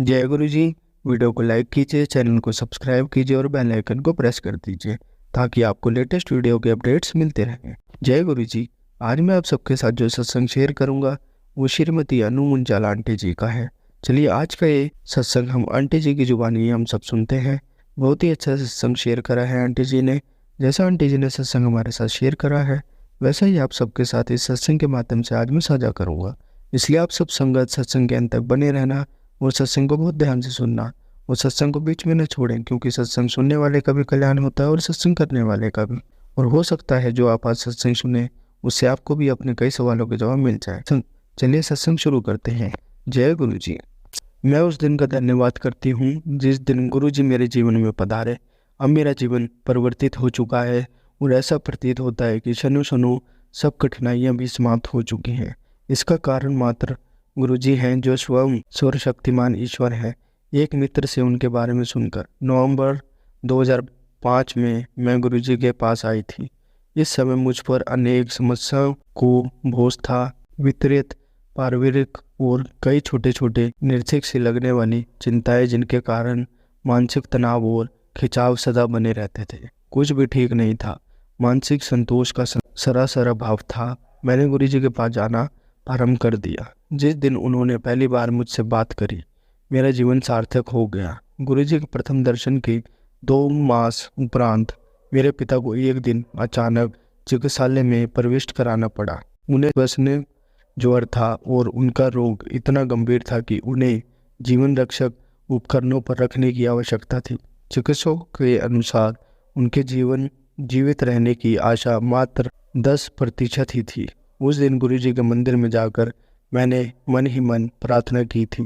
जय गुरु जी। वीडियो को लाइक कीजिए, चैनल को सब्सक्राइब कीजिए और बेल आइकन को प्रेस कर दीजिए ताकि आपको लेटेस्ट वीडियो के अपडेट्स मिलते रहें। जय गुरु जी। आज मैं आप सबके साथ जो सत्संग शेयर करूंगा वो श्रीमती अनु मुंजाल आंटी जी का है। चलिए आज का ये सत्संग हम आंटी जी की जुबानी हम सब सुनते हैं। बहुत ही अच्छा सत्संग शेयर करा है आंटी जी ने। जैसा आंटी जी ने सत्संग हमारे साथ शेयर करा है वैसा ही आप सबके साथ इस सत्संग के माध्यम से आज मैं साझा करूंगा। इसलिए आप सब संगत सत्संग के अंत तक बने रहना और सत्संग को बहुत ध्यान से सुनना और सत्संग को बीच में न छोड़ें, क्योंकि सत्संग सुनने वाले का भी कल्याण होता है और सत्संग करने वाले का भी। और हो सकता है जो आप आज सत्संग सुने उससे आपको भी अपने कई सवालों के जवाब मिल जाए। चलिए सत्संग शुरू करते हैं। जय गुरु जी। मैं उस दिन का धन्यवाद करती हूँ जिस दिन गुरु जी मेरे जीवन में पधारे। अब मेरा जीवन परिवर्तित हो चुका है और ऐसा प्रतीत होता है कि शनु शनु सब कठिनाइयाँ भी समाप्त हो चुकी हैं। इसका कारण मात्र गुरु जी हैं जो स्वयं सर्वशक्तिमान ईश्वर है। एक मित्र से उनके बारे में सुनकर नवंबर 2005 में मैं गुरु जी के पास आई थी। इस समय मुझ पर अनेक समस्याओं को बोझ था। वितरित पारिवारिक और कई छोटे छोटे निरर्थक से लगने वाली चिंताएं, जिनके कारण मानसिक तनाव और खिंचाव सदा बने रहते थे। कुछ भी ठीक नहीं था। मानसिक संतोष का सरासर अभाव था। मैंने गुरु जी के पास जाना प्रारंभ कर दिया। जिस दिन उन्होंने पहली बार मुझसे बात करी मेरा जीवन सार्थक हो गया। गुरुजी के प्रथम दर्शन के 2 मास उपरांत मेरे पिता को एक दिन अचानक चिकित्सालय में प्रविष्ट कराना पड़ा। उन्हें बसने ज्वर था और उनका रोग इतना गंभीर था कि उन्हें जीवन रक्षक उपकरणों पर रखने की आवश्यकता थी। चिकित्सकों के अनुसार उनके जीवित रहने की आशा मात्र 10% ही थी। उस दिन गुरुजी के मंदिर में जाकर मैंने मन ही मन प्रार्थना की थी।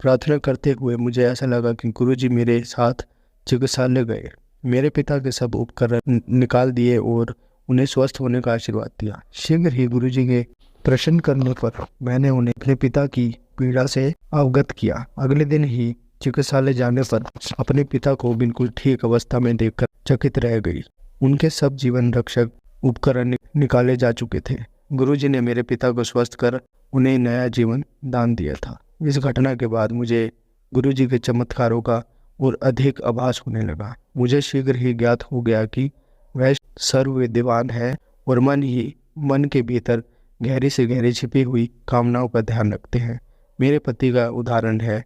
प्रार्थना करते हुए मुझे ऐसा लगा कि गुरुजी मेरे साथ चिकित्सालय गए, मेरे पिता के सब उपकरण निकाल दिए और उन्हें स्वस्थ होने का आशीर्वाद दिया। शीघ्र ही गुरुजी के प्रश्न करने पर मैंने उन्हें अपने पिता की पीड़ा से अवगत किया। अगले दिन ही चिकित्सालय जाने पर अपने पिता को बिल्कुल ठीक अवस्था में देखकर चकित रह गई। उनके सब जीवन रक्षक उपकरण निकाले जा चुके थे। गुरुजी ने मेरे पिता को स्वस्थ कर उन्हें नया जीवन दान दिया था। इस घटना के बाद मुझे गुरुजी के चमत्कारों का और अधिक आभास होने लगा। मुझे शीघ्र ही ज्ञात हो गया कि वह सर्वविद्यवान है और मन के भीतर गहरी से गहरी छिपी हुई कामनाओं का ध्यान रखते हैं। मेरे पति का उदाहरण है।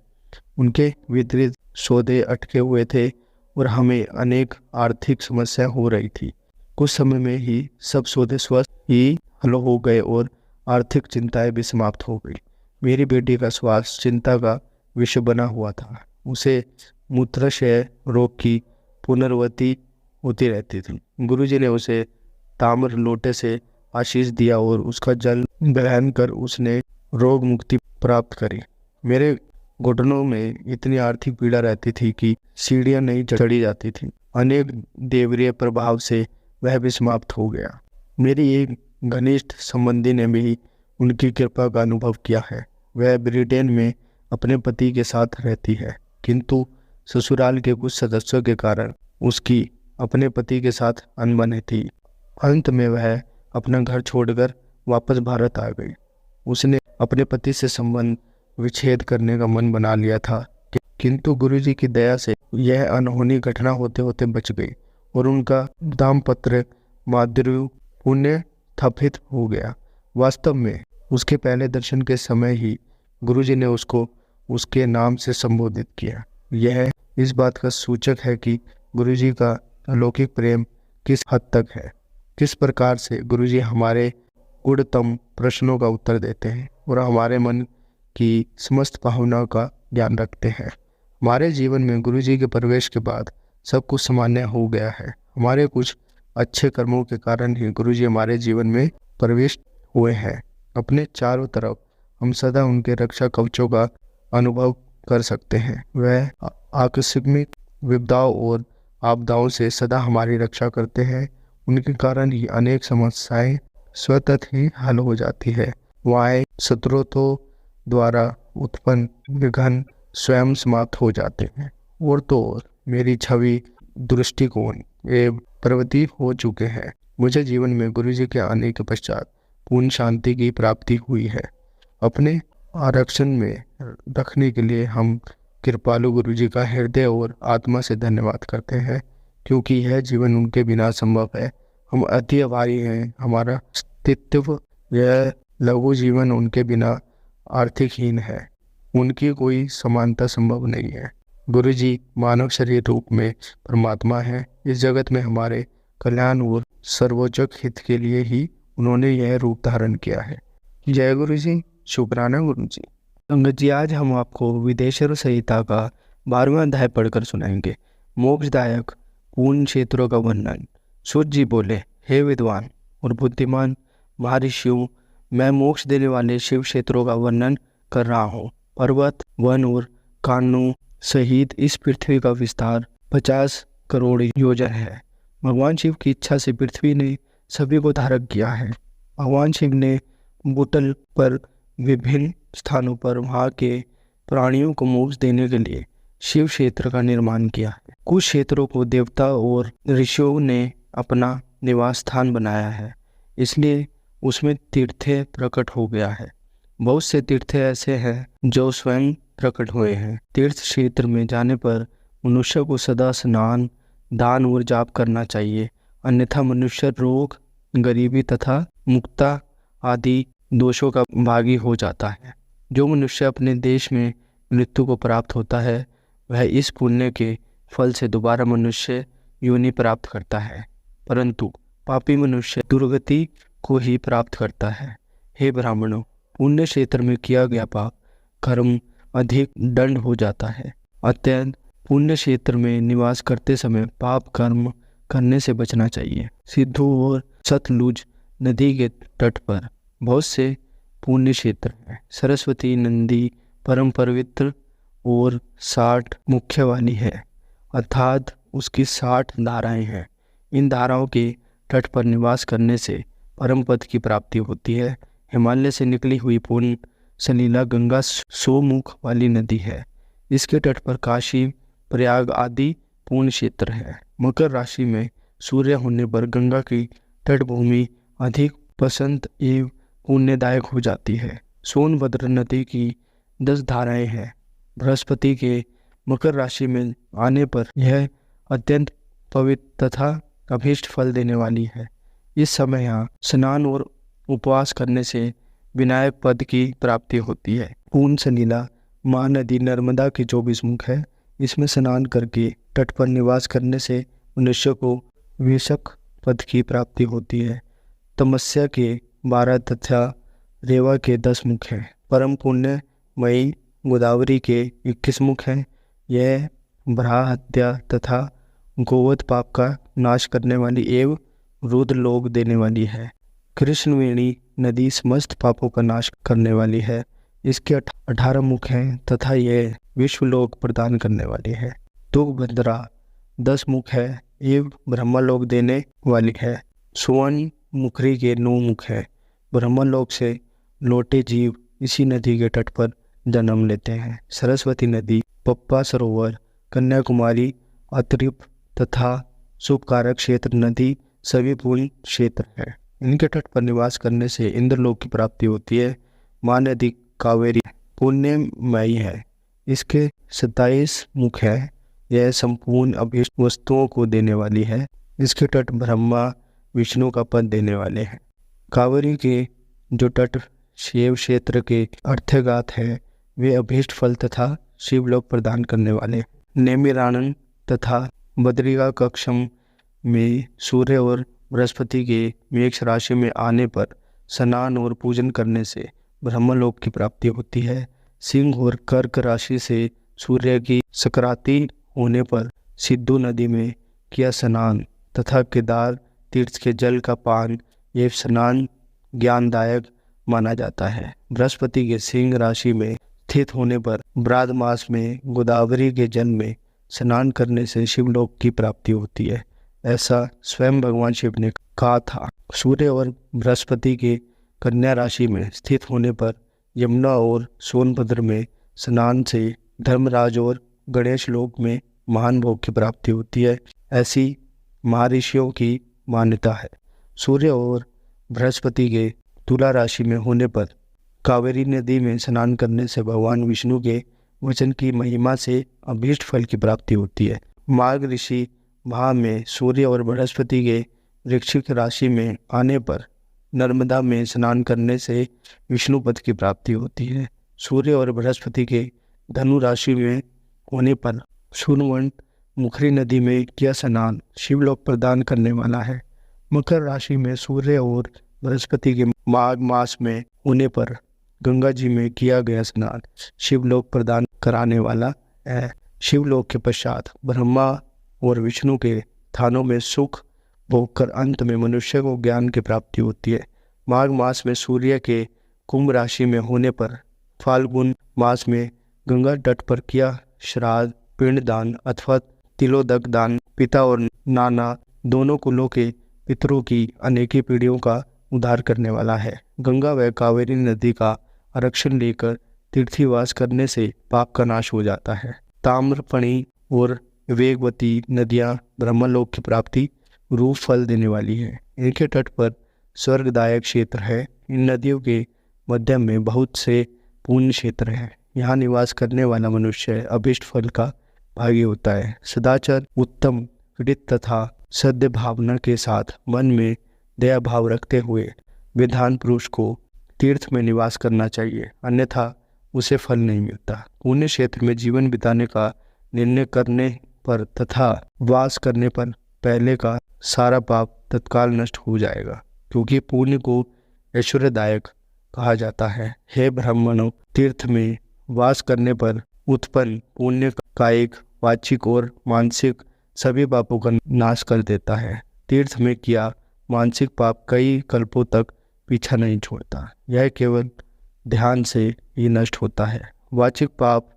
उनके वितरित सौदे अटके हुए थे और हमें अनेक आर्थिक समस्या हो रही थी। कुछ समय में ही सब सौदे स्वस्थ ही हल हो गए और आर्थिक चिंताएं भी समाप्त हो गई। मेरी बेटी का स्वास्थ्य चिंता का विषय बना हुआ था। उसे मूत्राशय रोग की पुनरावृत्ति होती रहती थी। गुरुजी ने उसे ताम्र लोटे से आशीष दिया और उसका जल ग्रहण कर उसने रोग मुक्ति प्राप्त करी। मेरे घुटनों में इतनी आर्थिक पीड़ा रहती थी कि सीढ़ियां नहीं चढ़ी जाती थी। अनेक देवरीय प्रभाव से वह भी समाप्त हो गया। मेरी एक घनिष्ठ संबंधी ने भी उनकी कृपा का अनुभव किया है। वह ब्रिटेन में अपने पति के साथ रहती है, किंतु ससुराल के कुछ सदस्यों के कारण उसकी अपने पति के साथ अनबन थी। अंत में वह अपना घर छोड़कर वापस भारत आ गई। उसने अपने पति से संबंध विच्छेद करने का मन बना लिया था, किंतु गुरुजी की दया से यह अनहोनी घटना होते होते बच गई और उनका दाम्पत्य माधुर्य पुण्य स्थापित हो गया। वास्तव में उसके पहले दर्शन के समय ही गुरुजी ने उसको उसके नाम से संबोधित किया। यह इस बात का सूचक है कि गुरुजी का अलौकिक प्रेम किस हद तक है। किस प्रकार से गुरुजी हमारे गुणतम प्रश्नों का उत्तर देते हैं और हमारे मन की समस्त भावनाओं का ज्ञान रखते हैं। हमारे जीवन में गुरुजी के प्रवेश के बाद सब कुछ सामान्य हो गया है। हमारे कुछ अच्छे कर्मों के कारण ही गुरुजी हमारे जीवन में प्रवेश हुए हैं। अपने चारों तरफ हम सदा उनके रक्षा कवचों का अनुभव कर सकते हैं। वह आकस्मिक विपदाओं और आपदाओं से सदा हमारी रक्षा करते हैं। उनके कारण ही अनेक समस्याएं स्वतः ही हल हो जाती है। वह स्रोतों द्वारा उत्पन्न विघ्न स्वयं समाप्त हो जाते हैं। और तो और मेरी छवि दृष्टिकोण एवं प्रवृत्ति हो चुके हैं। मुझे जीवन में गुरुजी के आने के पश्चात पूर्ण शांति की प्राप्ति हुई है। अपने आरक्षण में रखने के लिए हम कृपालु गुरुजी का हृदय और आत्मा से धन्यवाद करते हैं, क्योंकि यह जीवन उनके बिना संभव है। हम अति आभारी हैं। हमारा अस्तित्व, यह लघु जीवन उनके बिना आर्थिकहीन है। उनकी कोई समानता संभव नहीं है। गुरुजी मानव शरीर रूप में परमात्मा है। इस जगत में हमारे कल्याण और सर्वोच्च हित के लिए ही उन्होंने यह रूप धारण किया है। जय गुरु जी। शुक्राना गुरु जी। संगत जी, आज हम आपको विदेशर संहिता का 12वां अध्याय पढ़कर सुनाएंगे। मोक्षदायक पूर्ण क्षेत्रों का वर्णन। सूर्य जी बोले, हे विद्वान और बुद्धिमान महर्षियों, मैं मोक्ष देने वाले शिव क्षेत्रों का वर्णन कर रहा हूँ। पर्वत, वन और कानों सहित इस पृथ्वी का विस्तार 50 करोड़ योजन है। भगवान शिव की इच्छा से पृथ्वी ने सभी को धारक किया है। भगवान शिव ने भूतल पर विभिन्न स्थानों पर वहाँ के प्राणियों को मोक्ष देने के लिए शिव क्षेत्र का निर्माण किया है। कुछ क्षेत्रों को देवता और ऋषियों ने अपना निवास स्थान बनाया है, इसलिए उसमें तीर्थे प्रकट हो गया है। बहुत से तीर्थे ऐसे हैं जो स्वयं प्रकट हुए हैं। तीर्थ क्षेत्र में जाने पर मनुष्य को सदा स्नान, दान और जाप करना चाहिए, अन्यथा मनुष्य रोग, गरीबी तथा मुक्ता आदि दोषों का भागी हो जाता है। जो मनुष्य अपने देश में मृत्यु को प्राप्त होता है, वह इस पुण्य के फल से दोबारा मनुष्य योनि प्राप्त करता है, परंतु पापी मनुष्य दुर्गति को ही प्राप्त करता है। हे ब्राह्मणों, पुण्य क्षेत्र में किया गया पाप कर्म अधिक दंड हो जाता है। अत्यंत पुण्य क्षेत्र में निवास करते समय पाप कर्म करने से बचना चाहिए। सिद्धू और सतलुज नदी के तट पर बहुत से पुण्य क्षेत्र हैं। सरस्वती नदी परम पवित्र और 60 मुख्य वाली है, अर्थात उसकी 60 धाराएं हैं। इन धाराओं के तट पर निवास करने से परम पद की प्राप्ति होती है। हिमालय से निकली हुई पूर्ण सलीला गंगा 100 मुख वाली नदी है। इसके तट पर काशी, प्रयाग आदि पूर्ण क्षेत्र है। मकर राशि में सूर्य होने पर गंगा की तटभूमि अधिक पसंद एवं पुण्यदायक हो जाती है। सोनभद्र नदी की 10 धाराएं हैं। बृहस्पति के मकर राशि में आने पर यह अत्यंत पवित्र तथा अभीष्ट फल देने वाली है। इस समय यहाँ स्नान और उपवास करने से विनायक पद की प्राप्ति होती है। पूर्ण सलीला महानदी नर्मदा की 24 मुख है। इसमें स्नान करके तट पर निवास करने से मनुष्य को विशक पद की प्राप्ति होती है। तमस्या के 12 तथा रेवा के 10 मुख हैं। परम पुण्य मई गोदावरी के 21 मुख हैं। यह भ्रा हत्या तथा गोवध पाप का नाश करने वाली एवं रुद्र लोक देने वाली है। कृष्णवेणी नदी समस्त पापों का नाश करने वाली है। इसके 18 मुख हैं तथा यह विश्वलोक प्रदान करने वाली है। तुंगभद्रा 10 मुख है एवं ब्रह्मलोक देने वाली है। सुवर्ण मुखरी के 9 मुख है। ब्रह्मलोक से लौटे जीव इसी नदी के तट पर जन्म लेते हैं। सरस्वती नदी, पप्पा सरोवर, कन्याकुमारी, अत्रिप तथा शुभकारक क्षेत्र नदी सभी पूर्ण क्षेत्र है। इनके तट पर निवास करने से इंद्रलोक की प्राप्ति होती है। माँ नदी कावेरी पुण्यमयी है। इसके 27 मुख है। यह संपूर्ण अभीष्ट वस्तुओं को देने वाली है। इसके तट ब्रह्मा विष्णु का पद देने वाले हैं। कावेरी के जो तट शिव क्षेत्र के अर्थगात है, वे अभीष्ट फल तथा शिवलोक प्रदान करने वाले। नेमिरानन तथा बद्रिका कक्षम में सूर्य और बृहस्पति के मेष राशि में आने पर स्नान और पूजन करने से ब्रह्मलोक की प्राप्ति होती है। सिंह और कर्क राशि से सूर्य की सक्रांति होने पर सिद्धू नदी में किया स्नान तथा केदार तीर्थ के जल का पान ये स्नान ज्ञानदायक माना जाता है। बृहस्पति के सिंह राशि में स्थित होने पर ब्राद मास में गोदावरी के जल में स्नान करने से शिवलोक की प्राप्ति होती है, ऐसा स्वयं भगवान शिव ने कहा था। सूर्य और बृहस्पति के कन्या राशि में स्थित होने पर यमुना और सोनभद्र में स्नान से धर्मराज और गणेश लोक में महान भोग की प्राप्ति होती है, ऐसी महर्षियों की मान्यता है। सूर्य और बृहस्पति के तुला राशि में होने पर कावेरी नदी में स्नान करने से भगवान विष्णु के वचन की महिमा से अभीष्ट फल की प्राप्ति होती है। मार्ग ऋषि भाव में सूर्य और बृहस्पति के वृश्चिक राशि में आने पर नर्मदा में स्नान करने से विष्णु पद की प्राप्ति होती है। सूर्य और बृहस्पति के धनु राशि में होने पर सूर्यवंश मुखरी नदी में किया स्नान शिवलोक प्रदान करने वाला है। मकर राशि में सूर्य और बृहस्पति के माघ मास में होने पर गंगा जी में किया गया स्नान शिवलोक प्रदान कराने वाला है। शिवलोक के पश्चात ब्रह्मा और विष्णु के थानों में सुख भोग कर अंत में मनुष्य को ज्ञान की प्राप्ति होती है। माघ मास में सूर्य के कुंभ राशि में होने पर फाल्गुन मास में गंगा तट पर किया श्राद्ध पिंडदान अथवा तिलोदक दान पिता और नाना दोनों कुलों के पितरों की अनेकी पीढ़ियों का उद्धार करने वाला है। गंगा व कावेरी नदी का आरक्षण लेकर तीर्थीवास करने से पाप का नाश हो जाता है। ताम्रपणी और वेगवती नदियां ब्रह्मलोक की प्राप्ति रूप फल देने वाली है। इनके तट पर स्वर्गदायक क्षेत्र है। इन नदियों के मध्य में बहुत से पुण्य क्षेत्र है। यहाँ निवास करने वाला मनुष्य अभिष्ट फल का भागी होता है। सदाचार उत्तम कृत तथा सद्य भावना के साथ मन में दया भाव रखते हुए विद्वान पुरुष को तीर्थ में निवास करना चाहिए, अन्यथा उसे फल नहीं मिलता। पुण्य क्षेत्र में जीवन बिताने का निर्णय करने पर तथा वास करने पर पहले का सारा पाप तत्काल नष्ट हो जाएगा, क्योंकि पुण्य को ऐश्वर्यदायक कहा जाता है। हे ब्राह्मणों, तीर्थ में वास करने पर उत्पन्न पुण्य कायिक वाचिक और मानसिक सभी पापों का नाश कर देता है। तीर्थ में किया मानसिक पाप कई कल्पों तक पीछा नहीं छोड़ता, यह केवल ध्यान से ही नष्ट होता है। वाचिक पाप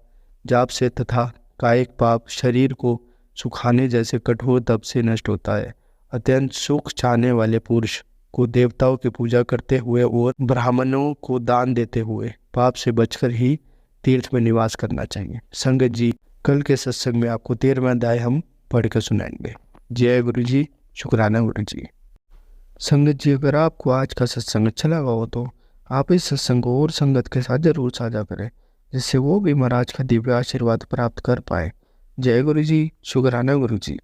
जाप से तथा कायिक पाप शरीर को सुखाने जैसे कठोर तप से नष्ट होता है। अत्यंत सुख चाहने वाले पुरुष को देवताओं की पूजा करते हुए और ब्राह्मणों को दान देते हुए पाप से बचकर ही तीर्थ में निवास करना चाहिए। संगत जी, कल के सत्संग में आपको 13वां अध्याय हम पढ़कर सुनाएंगे। जय गुरु जी, शुक्राना गुरु जी। संगत जी, अगर आपको आज का सत्संग अच्छा लगा हो तो आप इस सत्संग को और संगत के साथ जरूर साझा करें, जिससे वो भी महाराज का दिव्य आशीर्वाद प्राप्त कर पाए। जय गुरु जी, शुक्राना गुरु जी।